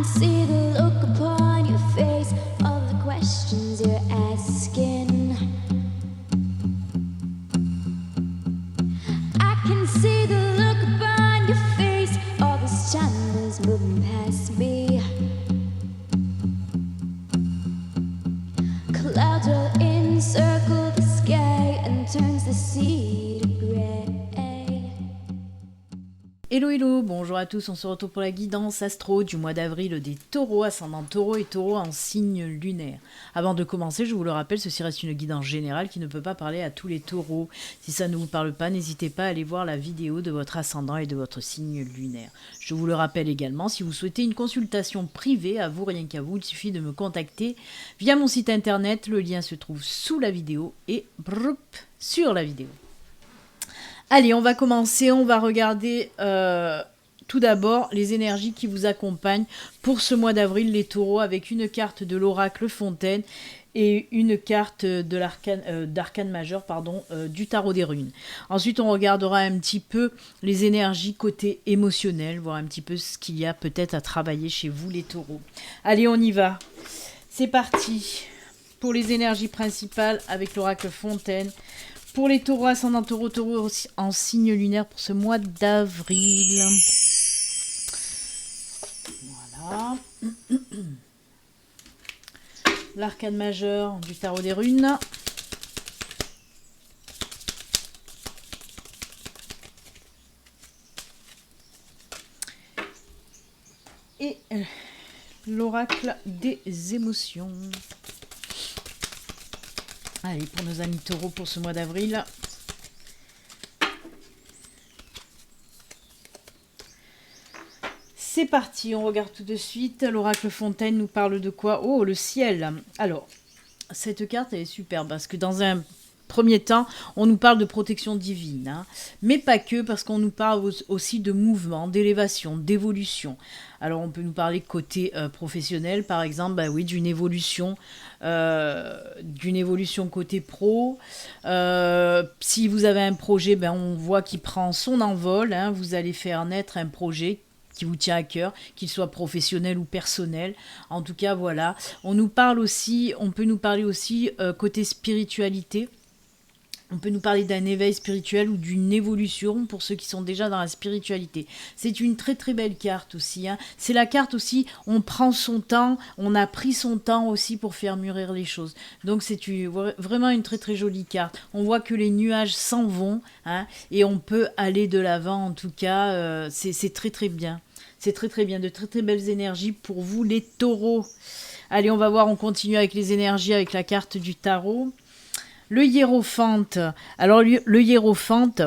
see the look upon your face, all the questions you're asking. I can see the look upon your face, all this time is moving past me. Clouds roll in, circle the sky, and turns the sea to grey. Hello hello, bonjour à tous, on se retrouve pour la guidance astro du mois d'avril des taureaux, ascendant taureau et taureau en signe lunaire. Avant de commencer, je vous le rappelle, ceci reste une guidance générale qui ne peut pas parler à tous les taureaux. Si ça ne vous parle pas, n'hésitez pas à aller voir la vidéo de votre ascendant et de votre signe lunaire. Je vous le rappelle également, si vous souhaitez une consultation privée, à vous, rien qu'à vous, il suffit de me contacter via mon site internet, le lien se trouve sous la vidéo et sur la vidéo. Allez, on va commencer, on va regarder tout d'abord les énergies qui vous accompagnent pour ce mois d'avril, les taureaux, avec une carte de l'oracle Fontaine et une carte de d'arcane majeur, du tarot des runes. Ensuite, on regardera un petit peu les énergies côté émotionnel, voir un petit peu ce qu'il y a peut-être à travailler chez vous, les taureaux. Allez, on y va. C'est parti pour les énergies principales avec l'oracle Fontaine. Pour les taureaux, ascendant taureau, taureau en signe lunaire pour ce mois d'avril. Voilà. L'arcane majeur du tarot des runes. Et l'oracle des émotions. Allez, pour nos amis taureaux pour ce mois d'avril. C'est parti, on regarde tout de suite. L'oracle Fontaine nous parle de quoi? Oh, le ciel. Alors, cette carte, elle est superbe parce que dans un premier temps, on nous parle de protection divine, hein, mais pas que, parce qu'on nous parle aussi de mouvement, d'élévation, d'évolution. Alors, on peut nous parler côté professionnel, par exemple, bah oui, d'une évolution côté pro. Si vous avez un projet, ben, on voit qu'il prend son envol, hein, vous allez faire naître un projet qui vous tient à cœur, qu'il soit professionnel ou personnel. En tout cas, voilà. On peut nous parler aussi côté spiritualité. On peut nous parler d'un éveil spirituel ou d'une évolution pour ceux qui sont déjà dans la spiritualité. C'est une très très belle carte aussi, hein. C'est la carte aussi, on prend son temps, on a pris son temps aussi pour faire mûrir les choses. Donc c'est vraiment une très très jolie carte. On voit que les nuages s'en vont, hein, et on peut aller de l'avant. En tout cas, c'est très très bien. C'est très très bien, de très très belles énergies pour vous les taureaux. Allez, on va voir, on continue avec les énergies avec la carte du tarot. Le hiérophante. Alors, le hiérophante,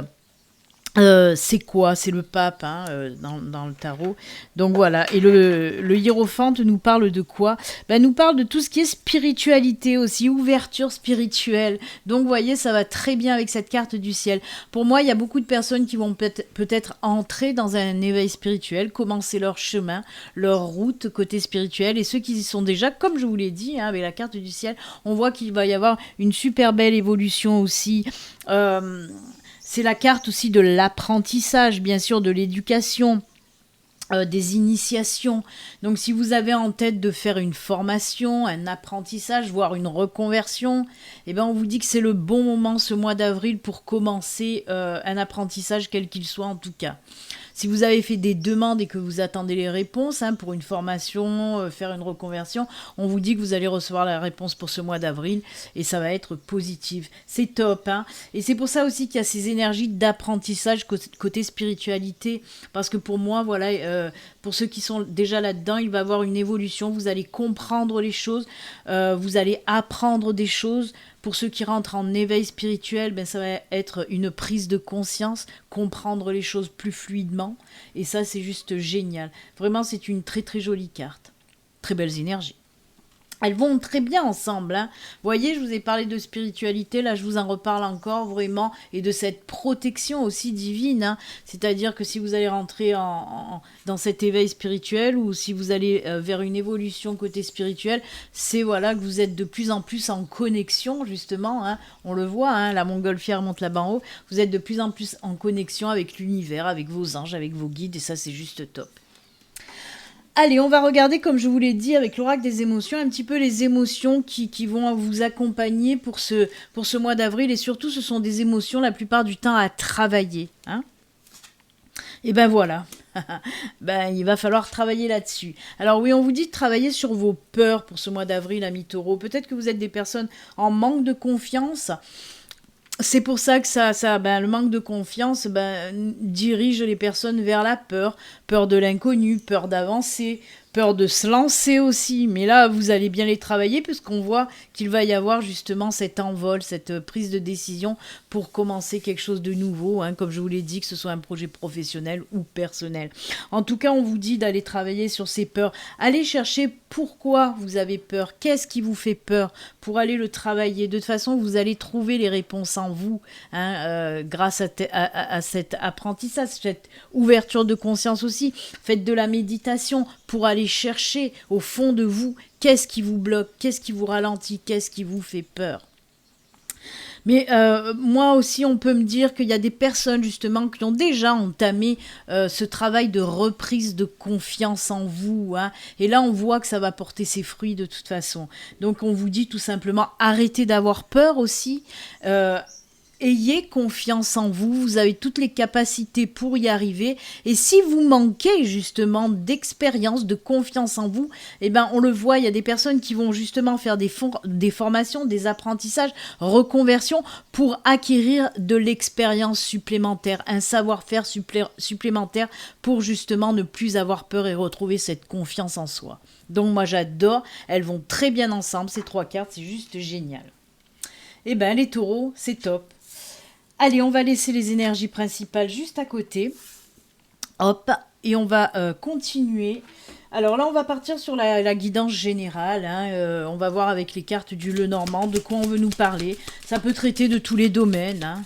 c'est quoi? C'est le pape, hein, dans le tarot. Donc voilà. Et le hiérophante nous parle de quoi? Ben, nous parle de tout ce qui est spiritualité aussi, ouverture spirituelle. Donc vous voyez, ça va très bien avec cette carte du ciel. Pour moi, il y a beaucoup de personnes qui vont peut-être entrer dans un éveil spirituel, commencer leur chemin, leur route côté spirituel. Et ceux qui y sont déjà, comme je vous l'ai dit, hein, avec la carte du ciel, on voit qu'il va y avoir une super belle évolution aussi. C'est la carte aussi de l'apprentissage, bien sûr, de l'éducation, des initiations. Donc, si vous avez en tête de faire une formation, un apprentissage, voire une reconversion, eh ben, on vous dit que c'est le bon moment ce mois d'avril pour commencer un apprentissage, quel qu'il soit en tout cas. Si vous avez fait des demandes et que vous attendez les réponses, hein, pour une formation, faire une reconversion, on vous dit que vous allez recevoir la réponse pour ce mois d'avril et ça va être positif. C'est top, hein. Et c'est pour ça aussi qu'il y a ces énergies d'apprentissage côté spiritualité, parce que pour moi, voilà, pour ceux qui sont déjà là-dedans, il va y avoir une évolution, vous allez comprendre les choses, vous allez apprendre des choses. Pour ceux qui rentrent en éveil spirituel, ben ça va être une prise de conscience, comprendre les choses plus fluidement. Et ça, c'est juste génial. Vraiment, c'est une très très jolie carte. Très belles énergies. Elles vont très bien ensemble, hein. Vous voyez, je vous ai parlé de spiritualité, là je vous en reparle encore vraiment, et de cette protection aussi divine, hein. C'est-à-dire que si vous allez rentrer dans cet éveil spirituel, ou si vous allez vers une évolution côté spirituel, c'est voilà que vous êtes de plus en plus en connexion, justement, hein. On le voit, hein, la montgolfière monte là-bas en haut, vous êtes de plus en plus en connexion avec l'univers, avec vos anges, avec vos guides, et ça c'est juste top. Allez, on va regarder, comme je vous l'ai dit, avec l'oracle des émotions, un petit peu les émotions qui vont vous accompagner pour ce mois d'avril. Et surtout, ce sont des émotions, la plupart du temps, à travailler. Hein. Et ben voilà, il va falloir travailler là-dessus. Alors oui, on vous dit de travailler sur vos peurs pour ce mois d'avril, amis taureaux. Peut-être que vous êtes des personnes en manque de confiance. C'est pour ça que le manque de confiance dirige les personnes vers la peur. Peur de l'inconnu, peur d'avancer, peur de se lancer aussi. Mais là, vous allez bien les travailler puisqu'on voit qu'il va y avoir justement cet envol, cette prise de décision pour commencer quelque chose de nouveau. Hein, comme je vous l'ai dit, que ce soit un projet professionnel ou personnel. En tout cas, on vous dit d'aller travailler sur ces peurs. Allez chercher pourquoi vous avez peur. Qu'est-ce qui vous fait peur pour aller le travailler. De toute façon, vous allez trouver les réponses en vous grâce à cet apprentissage, cette ouverture de conscience aussi. Faites de la méditation pour aller chercher au fond de vous qu'est-ce qui vous bloque, qu'est-ce qui vous ralentit, qu'est-ce qui vous fait peur. Mais moi aussi, on peut me dire qu'il y a des personnes justement qui ont déjà entamé ce travail de reprise de confiance en vous. Hein, et là, on voit que ça va porter ses fruits de toute façon. Donc, on vous dit tout simplement, arrêtez d'avoir peur aussi. Ayez confiance en vous, vous avez toutes les capacités pour y arriver. Et si vous manquez justement d'expérience, de confiance en vous, on le voit, il y a des personnes qui vont justement faire des formations, des apprentissages, reconversions pour acquérir de l'expérience supplémentaire, un savoir-faire supplémentaire pour justement ne plus avoir peur et retrouver cette confiance en soi. Donc moi j'adore, elles vont très bien ensemble, ces 3 cartes, c'est juste génial. Les taureaux, c'est top. Allez, on va laisser les énergies principales juste à côté. Hop, et on va continuer. Alors là, on va partir sur la guidance générale. Hein. On va voir avec les cartes du Lenormand de quoi on veut nous parler. Ça peut traiter de tous les domaines. Hein.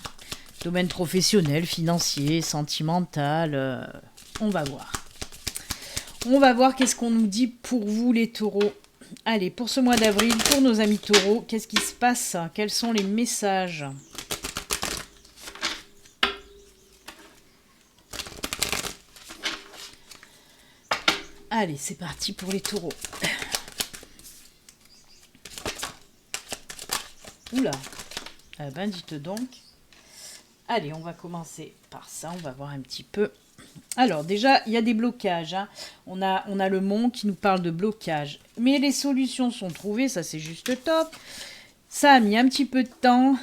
Domaine professionnel, financier, sentimental. On va voir. On va voir qu'est-ce qu'on nous dit pour vous les taureaux. Allez, pour ce mois d'avril, pour nos amis taureaux, qu'est-ce qui se passe? Quels sont les messages? Allez, c'est parti pour les taureaux. Oula. Dites donc. Allez, on va commencer par ça. On va voir un petit peu. Alors, déjà, il y a des blocages. Hein. On a le mont qui nous parle de blocage. Mais les solutions sont trouvées. Ça, c'est juste top. Ça a mis un petit peu de temps.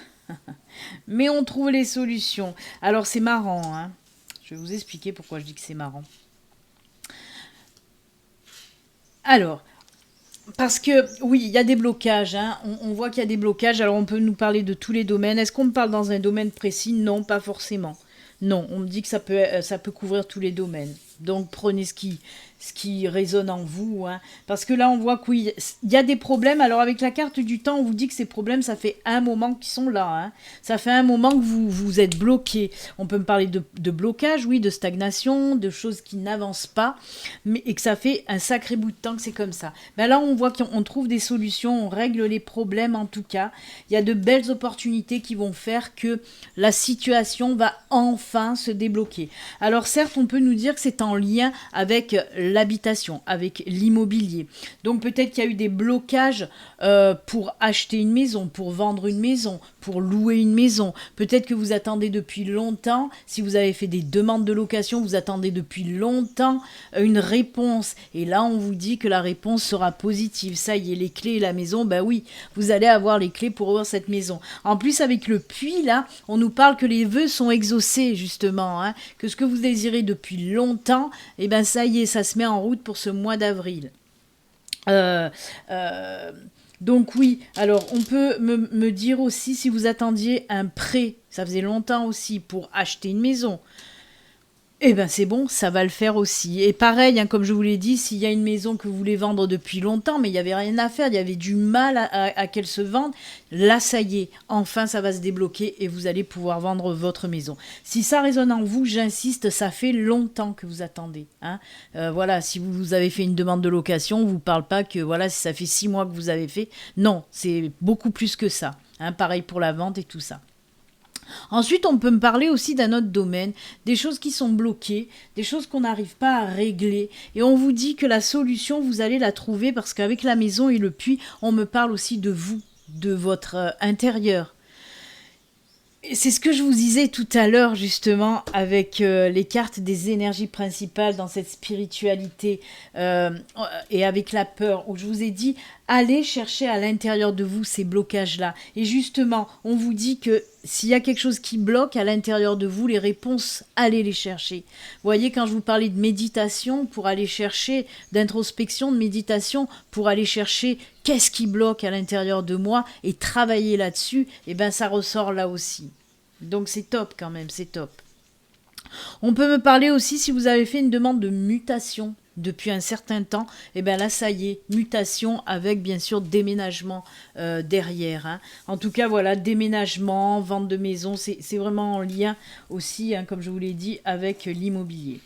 Mais on trouve les solutions. Alors, c'est marrant. Hein. Je vais vous expliquer pourquoi je dis que c'est marrant. Alors, parce que, oui, il y a des blocages. Hein. On voit qu'il y a des blocages. Alors, on peut nous parler de tous les domaines. Est-ce qu'on me parle dans un domaine précis? Non, pas forcément. Non, on me dit que ça peut couvrir tous les domaines. Donc, prenez ce qui résonne en vous. Hein. Parce que là, on voit que oui, il y a des problèmes. Alors, avec la carte du temps, on vous dit que ces problèmes, ça fait un moment qu'ils sont là. Hein. Ça fait un moment que vous êtes bloqué. On peut me parler de blocage, oui, de stagnation, de choses qui n'avancent pas. Et que ça fait un sacré bout de temps que c'est comme ça. Là, on voit qu'on trouve des solutions, on règle les problèmes en tout cas. Il y a de belles opportunités qui vont faire que la situation va enfin se débloquer. Alors, certes, on peut nous dire que c'est en lien avec l'habitation, avec l'immobilier. Donc peut-être qu'il y a eu des blocages pour acheter une maison, pour vendre une maison, pour louer une maison. Peut-être que vous attendez depuis longtemps, si vous avez fait des demandes de location, vous attendez depuis longtemps une réponse. Et là, on vous dit que la réponse sera positive. Ça y est, les clés et la maison, oui, vous allez avoir les clés pour ouvrir cette maison. En plus, avec le puits, là, on nous parle que les vœux sont exaucés, justement, hein, que ce que vous désirez depuis longtemps, ça y est, ça se met en route pour ce mois d'avril. Donc oui, alors on peut me dire aussi si vous attendiez un prêt, ça faisait longtemps aussi pour acheter une maison. C'est bon, ça va le faire aussi. Et pareil, hein, comme je vous l'ai dit, s'il y a une maison que vous voulez vendre depuis longtemps, mais il n'y avait rien à faire, il y avait du mal à qu'elle se vende, là, ça y est, enfin, ça va se débloquer et vous allez pouvoir vendre votre maison. Si ça résonne en vous, j'insiste, ça fait longtemps que vous attendez. Hein. Voilà, si vous avez fait une demande de location, on ne vous parle pas que voilà, si ça fait 6 mois que vous avez fait. Non, c'est beaucoup plus que ça. Hein, pareil pour la vente et tout ça. Ensuite, on peut me parler aussi d'un autre domaine, des choses qui sont bloquées, des choses qu'on n'arrive pas à régler. Et on vous dit que la solution, vous allez la trouver parce qu'avec la maison et le puits, on me parle aussi de vous, de votre intérieur. Et c'est ce que je vous disais tout à l'heure justement avec les cartes des énergies principales dans cette spiritualité et avec la peur où je vous ai dit allez chercher à l'intérieur de vous ces blocages-là. Et justement, on vous dit que s'il y a quelque chose qui bloque à l'intérieur de vous, les réponses, allez les chercher. Vous voyez, quand je vous parlais de méditation, pour aller chercher, d'introspection, de méditation, pour aller chercher qu'est-ce qui bloque à l'intérieur de moi et travailler là-dessus, et ben ça ressort là aussi. Donc c'est top quand même, c'est top. On peut me parler aussi si vous avez fait une demande de mutation depuis un certain temps, et bien là ça y est, mutation avec bien sûr déménagement derrière. Hein. En tout cas voilà, déménagement, vente de maison, c'est vraiment en lien aussi, hein, comme je vous l'ai dit, avec l'immobilier.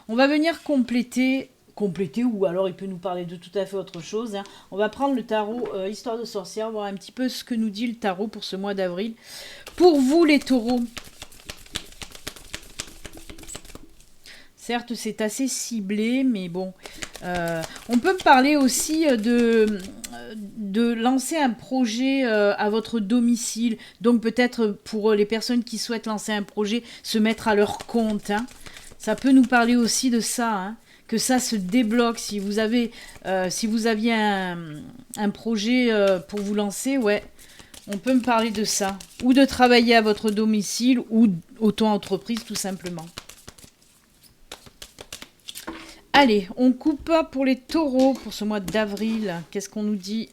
On va venir compléter ou alors il peut nous parler de tout à fait autre chose. Hein. On va prendre le tarot Histoire de sorcière, voir un petit peu ce que nous dit le tarot pour ce mois d'avril. Pour vous les taureaux, certes, c'est assez ciblé, mais bon. On peut parler aussi de lancer un projet à votre domicile. Donc peut-être pour les personnes qui souhaitent lancer un projet, se mettre à leur compte. Hein. Ça peut nous parler aussi de ça, hein, que ça se débloque. Si vous aviez un projet pour vous lancer, ouais. On peut me parler de ça. Ou de travailler à votre domicile ou auto-entreprise tout simplement. Allez, on coupe pour les taureaux pour ce mois d'avril. Qu'est-ce qu'on nous dit?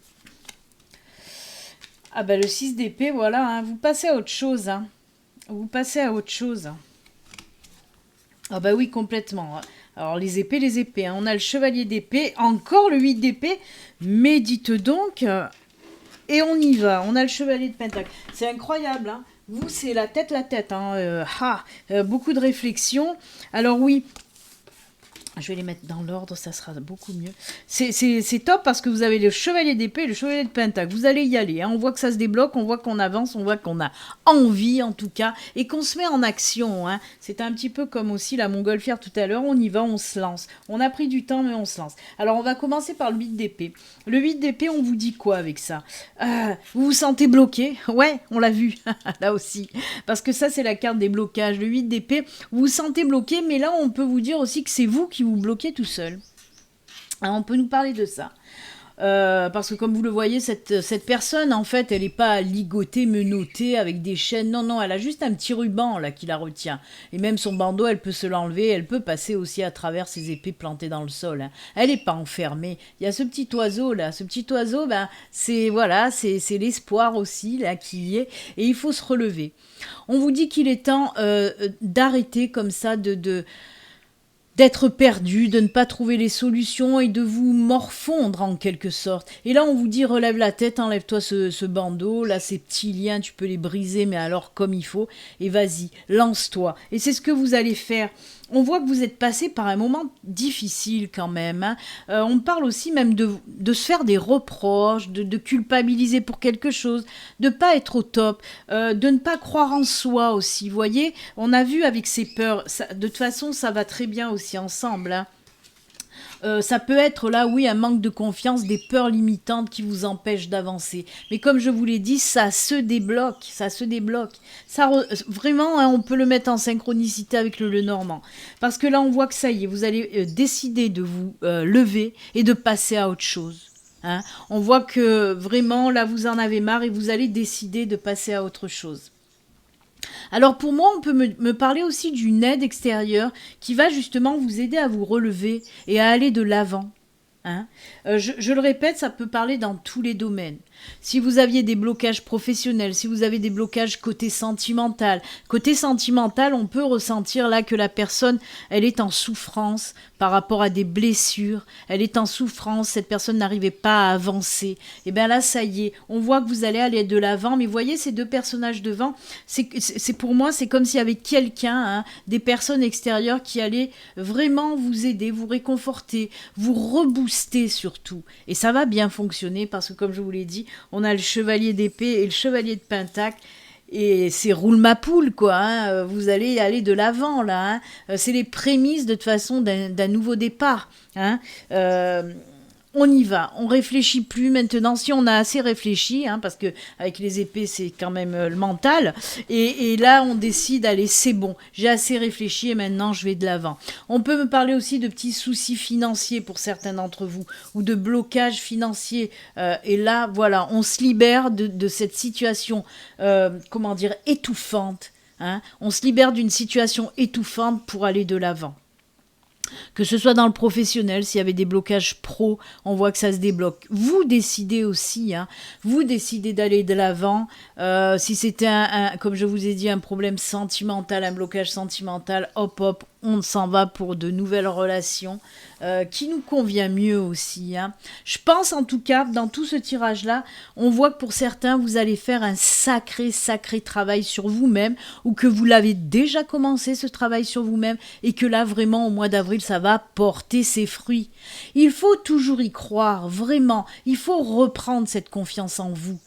Ah bah le 6 d'épée, voilà. Hein. Vous passez à autre chose. Hein. Vous passez à autre chose. Ah bah oui, complètement. Alors les épées. Hein. On a le chevalier d'épée. Encore le 8 d'épée. Médite donc... Et on y va, on a le chevalier de pentacle. C'est incroyable, hein. Vous, c'est la tête. Hein. Beaucoup de réflexion. Alors oui, je vais les mettre dans l'ordre, ça sera beaucoup mieux. C'est top parce que vous avez le chevalier d'épée et le chevalier de pentacle. Vous allez y aller. Hein. On voit que ça se débloque, on voit qu'on avance, on voit qu'on a envie en tout cas et qu'on se met en action. Hein. C'est un petit peu comme aussi la montgolfière tout à l'heure. On y va, on se lance. On a pris du temps, mais on se lance. Alors on va commencer par le 8 d'épée. Le 8 d'épée, on vous dit quoi avec ça? Vous vous sentez bloqué? Ouais, on l'a vu, là aussi. Parce que ça, c'est la carte des blocages. Le 8 d'épée, vous vous sentez bloqué, mais là, on peut vous dire aussi que c'est vous qui vous bloquez tout seul. Alors, on peut nous parler de ça. Parce que comme vous le voyez, cette personne, en fait, elle n'est pas ligotée, menottée avec des chaînes. Non, elle a juste un petit ruban là qui la retient. Et même son bandeau, elle peut se l'enlever. Elle peut passer aussi à travers ses épées plantées dans le sol. Hein. Elle n'est pas enfermée. Il y a ce petit oiseau là. Ce petit oiseau, ben, c'est l'espoir aussi là qui y est. Et il faut se relever. On vous dit qu'il est temps d'arrêter comme ça d'être perdu, de ne pas trouver les solutions et de vous morfondre en quelque sorte. Et là, on vous dit relève la tête, enlève-toi ce bandeau, là, ces petits liens, tu peux les briser, mais alors comme il faut, et vas-y, lance-toi. Et c'est ce que vous allez faire. On voit que vous êtes passé par un moment difficile quand même. Hein. On parle aussi même de se faire des reproches, de culpabiliser pour quelque chose, de ne pas être au top, de ne pas croire en soi aussi. Vous voyez, on a vu avec ces peurs, de toute façon, ça va très bien aussi ensemble. Hein. Ça peut être là, oui, un manque de confiance, des peurs limitantes qui vous empêchent d'avancer. Mais comme je vous l'ai dit, ça se débloque. Vraiment, hein, on peut le mettre en synchronicité avec le Normand. Parce que là, on voit que ça y est, vous allez décider de vous lever et de passer à autre chose. Hein. On voit que vraiment, là, vous en avez marre et vous allez décider de passer à autre chose. Alors pour moi, on peut me parler aussi d'une aide extérieure qui va justement vous aider à vous relever et à aller de l'avant. Hein. Je le répète, ça peut parler dans tous les domaines. Si vous aviez des blocages professionnels, si vous avez des blocages côté sentimental, on peut ressentir là que la personne, elle est en souffrance par rapport à des blessures, elle est en souffrance, cette personne n'arrivait pas à avancer. Et bien là, ça y est, on voit que vous allez aller de l'avant, mais vous voyez ces deux personnages devant, c'est pour moi, c'est comme s'il y avait quelqu'un, hein, des personnes extérieures qui allaient vraiment vous aider, vous réconforter, vous rebooster surtout. Et ça va bien fonctionner parce que comme je vous l'ai dit, on a le chevalier d'épée et le chevalier de pentacle. et c'est roule ma poule, quoi. Hein. Vous allez aller de l'avant, là. Hein. C'est les prémices, de toute façon, d'un nouveau départ. Hein. On y va, on réfléchit plus maintenant. Si on a assez réfléchi, hein, parce que avec les épées c'est quand même le mental, et là on décide, allez c'est bon, j'ai assez réfléchi et maintenant je vais de l'avant. On peut me parler aussi de petits soucis financiers pour certains d'entre vous, ou de blocages financiers, et là voilà, on se libère de cette situation, comment dire, étouffante. Hein. On se libère d'une situation étouffante pour aller de l'avant. Que ce soit dans le professionnel, s'il y avait des blocages pro, on voit que ça se débloque. Vous décidez aussi, hein, vous décidez d'aller de l'avant. Si c'était, comme je vous ai dit, un problème sentimental, un blocage sentimental, hop hop, on s'en va pour de nouvelles relations qui nous convient mieux aussi. Hein. Je pense en tout cas, dans tout ce tirage-là, on voit que pour certains, vous allez faire un sacré travail sur vous-même, ou que vous l'avez déjà commencé ce travail sur vous-même, et que là vraiment au mois d'avril, ça va porter ses fruits. Il faut toujours y croire, vraiment. Il faut reprendre cette confiance en vous.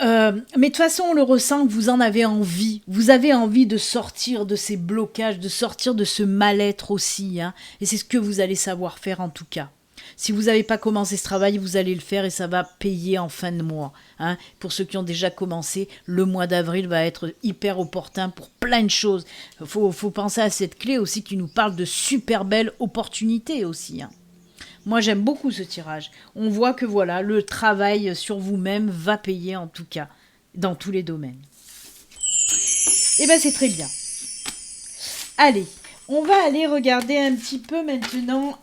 Mais de toute façon, on le ressent que vous en avez envie. Vous avez envie de sortir de ces blocages, de sortir de ce mal-être aussi. Hein. Et c'est ce que vous allez savoir faire en tout cas. Si vous n'avez pas commencé ce travail, vous allez le faire et ça va payer en fin de mois. Hein. Pour ceux qui ont déjà commencé, le mois d'avril va être hyper opportun pour plein de choses. Faut penser à cette clé aussi qui nous parle de super belles opportunités aussi. Hein. Moi, j'aime beaucoup ce tirage. On voit que voilà, le travail sur vous-même va payer en tout cas, dans tous les domaines. Et bien, c'est très bien. Allez, on va aller regarder un petit peu maintenant,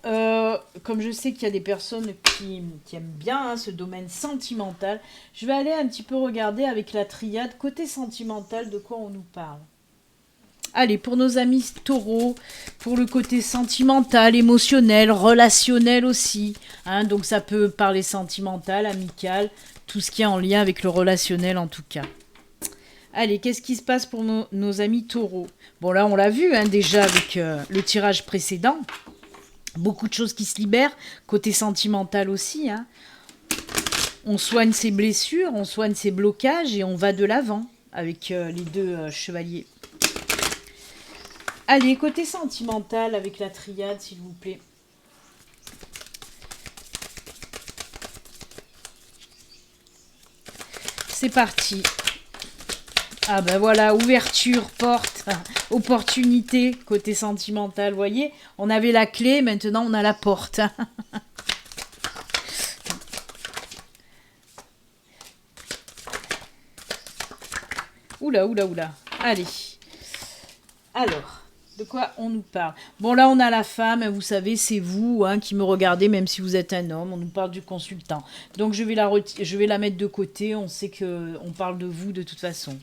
comme je sais qu'il y a des personnes qui aiment bien hein, ce domaine sentimental, je vais aller un petit peu regarder avec la triade, côté sentimental, de quoi on nous parle. Allez, pour nos amis taureaux, pour le côté sentimental, émotionnel, relationnel aussi. Hein, donc ça peut parler sentimental, amical, tout ce qui est en lien avec le relationnel en tout cas. Allez, qu'est-ce qui se passe pour nos amis taureaux? Bon là, on l'a vu hein, déjà avec le tirage précédent. Beaucoup de choses qui se libèrent, côté sentimental aussi. Hein. On soigne ses blessures, on soigne ses blocages et on va de l'avant avec les deux chevaliers. Allez, côté sentimental avec la triade, s'il vous plaît. C'est parti. Ah ben voilà, ouverture, porte, opportunité, côté sentimental, vous voyez. On avait la clé, maintenant on a la porte. Oula, oula, oula. Allez. Alors... De quoi on nous parle? Bon, là, on a la femme, vous savez, c'est vous hein, qui me regardez, même si vous êtes un homme. On nous parle du consultant. Donc, je vais la mettre de côté. On sait qu'on parle de vous de toute façon.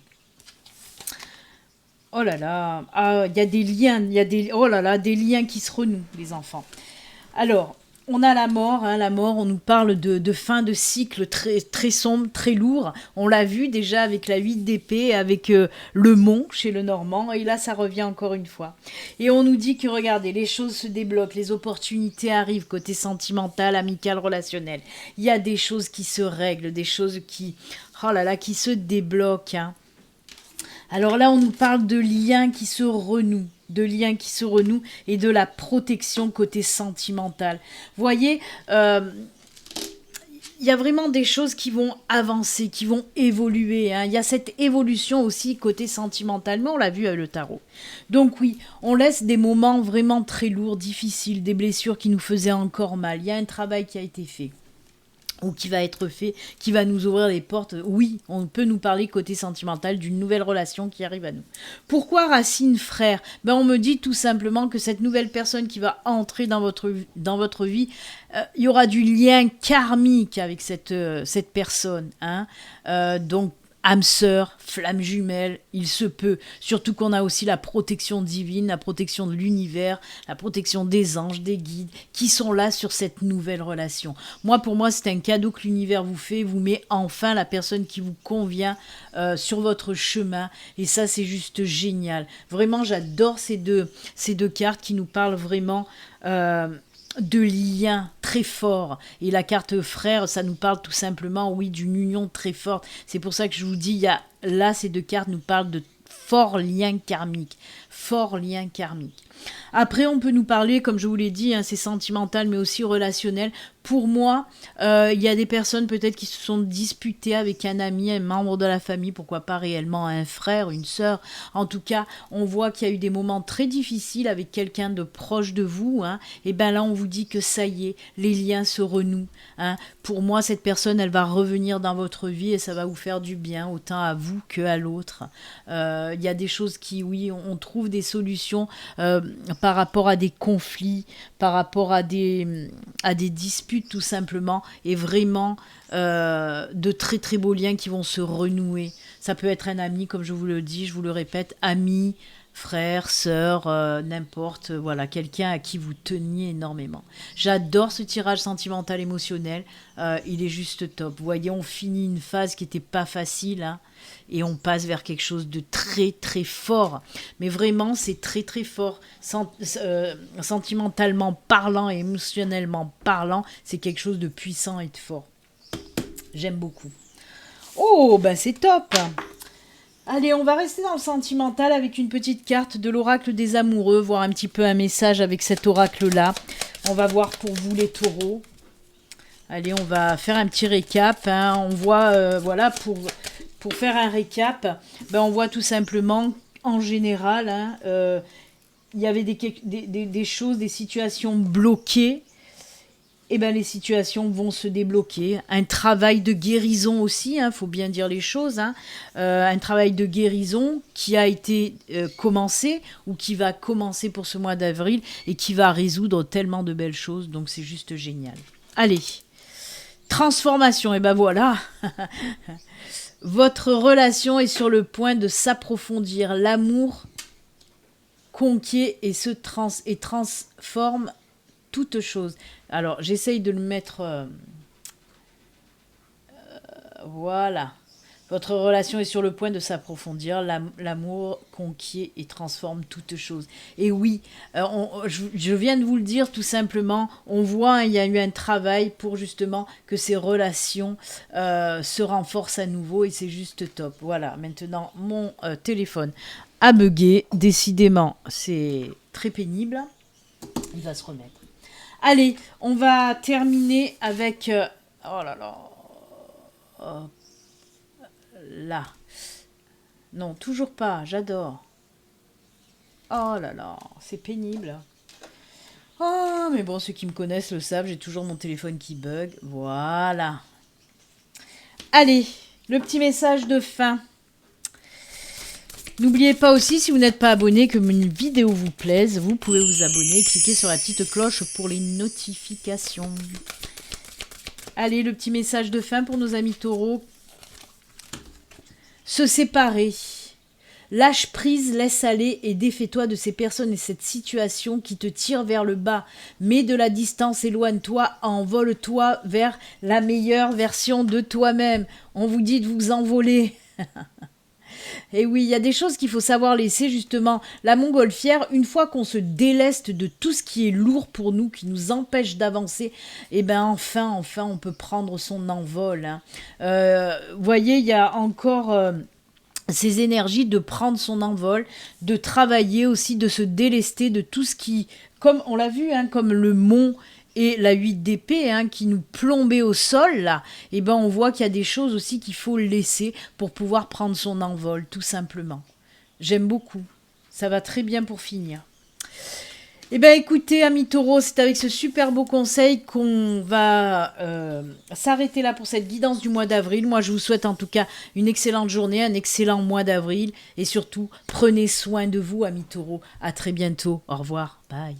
Oh là là. Ah, il y a des liens. Oh là là, des liens qui se renouent, les enfants. Alors, on a la mort. Hein, la mort, on nous parle de fin de cycle très, très sombre, très lourd. On l'a vu déjà avec la 8 d'épée, avec le mont chez le Normand. Et là, ça revient encore une fois. Et on nous dit que, regardez, les choses se débloquent, les opportunités arrivent côté sentimental, amical, relationnel. Il y a des choses qui se règlent, des choses qui, oh là là, qui se débloquent. Hein. Alors là, on nous parle de liens qui se renouent. De liens qui se renouent et de la protection côté sentimental. Vous voyez, il y a vraiment des choses qui vont avancer, qui vont évoluer. Hein. Il y a cette évolution aussi côté sentimental, mais on l'a vu avec le tarot. Donc oui, on laisse des moments vraiment très lourds, difficiles, des blessures qui nous faisaient encore mal. Il y a un travail qui a été fait. Ou qui va être fait, qui va nous ouvrir les portes. Oui, on peut nous parler côté sentimental d'une nouvelle relation qui arrive à nous. Pourquoi racine frère? Ben on me dit tout simplement que cette nouvelle personne qui va entrer dans votre vie, il y aura du lien karmique avec cette personne. Hein. Donc, âme sœur, flamme jumelle, il se peut. Surtout qu'on a aussi la protection divine, la protection de l'univers, la protection des anges, des guides, qui sont là sur cette nouvelle relation. Pour moi, c'est un cadeau que l'univers vous fait, vous met enfin la personne qui vous convient sur votre chemin. Et ça, c'est juste génial. Vraiment, j'adore ces deux cartes qui nous parlent vraiment... de liens très forts. Et la carte frère, ça nous parle tout simplement, oui, d'une union très forte. C'est pour ça que je vous dis, là, ces deux cartes nous parlent de forts liens karmiques. Forts liens karmiques. Après, on peut nous parler, comme je vous l'ai dit, hein, c'est sentimental, mais aussi relationnel. Pour moi, il y a des personnes peut-être qui se sont disputées avec un ami, un membre de la famille, pourquoi pas réellement un frère, une sœur. En tout cas, on voit qu'il y a eu des moments très difficiles avec quelqu'un de proche de vous. Hein, et bien là, on vous dit que ça y est, les liens se renouent. Hein. Pour moi, cette personne, elle va revenir dans votre vie et ça va vous faire du bien, autant à vous qu'à l'autre. Il y a des choses qui, oui, on trouve des solutions par rapport à des conflits, par rapport à des disputes tout simplement, et vraiment de très très beaux liens qui vont se renouer. Ça peut être un ami, comme je vous le dis, je vous le répète, ami, frère, sœur, n'importe, voilà, quelqu'un à qui vous teniez énormément. J'adore ce tirage sentimental émotionnel, il est juste top. Vous voyez, on finit une phase qui n'était pas facile, hein, et on passe vers quelque chose de très très fort. Mais vraiment, c'est très très fort. Sentimentalement parlant et émotionnellement parlant, c'est quelque chose de puissant et de fort. J'aime beaucoup. Oh, ben c'est top! Allez, on va rester dans le sentimental avec une petite carte de l'oracle des amoureux, voir un petit peu un message avec cet oracle-là. On va voir pour vous les taureaux. Allez, on va faire un petit récap. Hein. On voit, voilà, pour faire un récap, ben on voit tout simplement, en général, hein, il y avait des choses, des situations bloquées. Et ben les situations vont se débloquer. Un travail de guérison aussi, hein, faut bien dire les choses. Hein. Un travail de guérison qui a été commencé ou qui va commencer pour ce mois d'avril et qui va résoudre tellement de belles choses. Donc c'est juste génial. Allez, transformation, et ben voilà. Votre relation est sur le point de s'approfondir. L'amour conquiert et transforme toute chose. Alors, j'essaye de le mettre... voilà. Votre relation est sur le point de s'approfondir. L'amour conquiert et transforme toute chose. Et oui, je viens de vous le dire tout simplement. On voit, il y a eu un travail pour justement que ces relations se renforcent à nouveau et c'est juste top. Voilà, maintenant, mon téléphone a bugué. Décidément, c'est très pénible. Il va se remettre. Allez, on va terminer avec... oh là là. Oh. Là. Non, toujours pas. J'adore. Oh là là, c'est pénible. Oh, mais bon, ceux qui me connaissent le savent, j'ai toujours mon téléphone qui bug. Voilà. Allez, le petit message de fin. N'oubliez pas aussi, si vous n'êtes pas abonné, que une vidéo vous plaise, vous pouvez vous abonner et cliquer sur la petite cloche pour les notifications. Allez, le petit message de fin pour nos amis taureaux. Se séparer. Lâche prise, laisse aller et défais-toi de ces personnes et cette situation qui te tire vers le bas. Mets de la distance, éloigne-toi, envole-toi vers la meilleure version de toi-même. On vous dit de vous envoler. Et oui, il y a des choses qu'il faut savoir laisser justement. La montgolfière, une fois qu'on se déleste de tout ce qui est lourd pour nous, qui nous empêche d'avancer, et ben enfin, on peut prendre son envol. Hein. Voyez, il y a encore ces énergies de prendre son envol, de travailler aussi, de se délester de tout ce qui, comme on l'a vu, hein, comme le mont et la 8 d'épée hein, qui nous plombait au sol, là, et ben on voit qu'il y a des choses aussi qu'il faut laisser pour pouvoir prendre son envol, tout simplement. J'aime beaucoup. Ça va très bien pour finir. Eh bien écoutez, amis taureaux, c'est avec ce super beau conseil qu'on va s'arrêter là pour cette guidance du mois d'avril. Moi, je vous souhaite en tout cas une excellente journée, un excellent mois d'avril. Et surtout, prenez soin de vous, amis taureaux. À très bientôt. Au revoir. Bye.